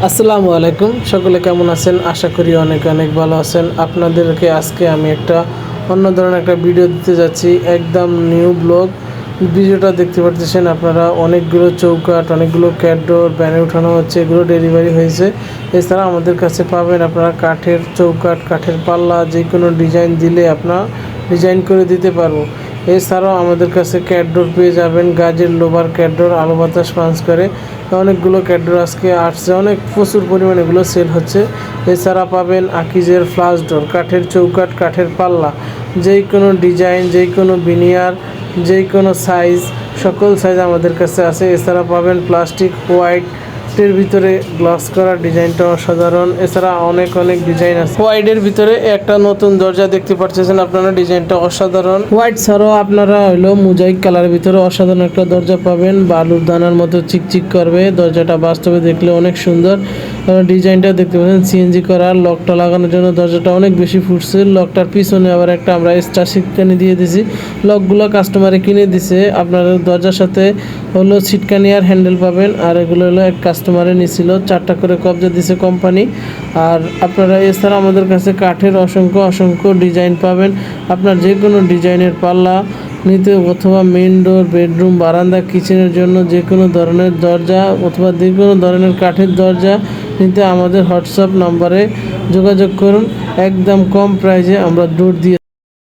আসসালামু আলাইকুম, সকলে কেমন আছেন? আশা করি অনেক অনেক ভালো আছেন। আপনাদেরকে আজকে আমি একটা অন্য ধরনের একটা ভিডিও দিতে যাচ্ছি, একদম নিউ ব্লগ। ভিডিওটা দেখতে পাচ্ছেন আপনারা, অনেকগুলো চৌকাঠ, অনেকগুলো ক্যাডোর ব্যানে উঠানো হচ্ছে, এগুলো ডেলিভারি হয়েছে। এছাড়া আমাদের কাছে পাবেন আপনারা কাঠের চৌকাঠ, কাঠের পাল্লা, যে কোনো ডিজাইন দিলে আপনার ডিজাইন করে দিতে পারবো। এছাড়াও আমাদের কাছে ক্যাডোর পেয়ে যাবেন, গাজের লোভার ক্যাডোর, আলো বাতাস পাঞ্চ করে অনেকগুলো ক্যাডোর আজকে আসছে, অনেক প্রচুর পরিমাণে এগুলো সেল হচ্ছে। এছাড়া পাবেন আকিজের ফ্লাশ ডোর, কাঠের চৌকাঠ, কাঠের পাল্লা, যেই কোনো ডিজাইন, যেই কোনো বিনিয়ার, যেই কোনো সাইজ, সকল সাইজ আমাদের কাছে আছে। এছাড়া পাবেন প্লাস্টিক হোয়াইটের ভিতরে গ্লাস করা, ডিজাইনটা অসাধারণ। এছাড়া অনেক অনেক ডিজাইন আছে। হোয়াইটের ভিতরে একটা নতুন দরজা দেখতে পাচ্ছেন আপনারা, ডিজাইনটা অসাধারণ। হোয়াইট ছাড়াও আপনারা হলো মোজাইক কালারের ভিতরে অসাধারণ একটা দরজা পাবেন, বালুর দানার মতো চিকচিক করবে দরজাটা, বাস্তবে দেখলে অনেক সুন্দর। ডিজাইনটা দেখতে পাচ্ছেন সিএনজি করা, লকটা লাগানোর জন্য দরজাটা অনেক বেশি ফুটছে। লকটার পিছনে আবার একটা আমরা এক্সট্রা সিটকানি দিয়ে দিছি, লকগুলো কাস্টমারে কিনে দিছে। আপনাদের দরজার সাথে হলো সিটকানি আর হ্যান্ডেল পাবেন, আর এগুলো হলো এক কাস্টমারে নিছিল, 4টা করে কবজা দিছে কোম্পানি। আর আপনারা এছাড়া আমাদের কাছে কাঠের অসংখ্য অসংখ্য ডিজাইন পাবেন। আপনার যে কোনো ডিজাইনের পাল্লা নিতে অথবা মেইন ডোর, বেডরুম, বারান্দা, কিচেনের জন্য যে কোনো ধরনের দরজা অথবা যে কোনো ধরনের কাঠের দরজা নিতে আমাদের হোয়াটসঅ্যাপ নাম্বারে যোগাযোগ করুন। একদম কম প্রাইসে আমরা ডোর দিয়ে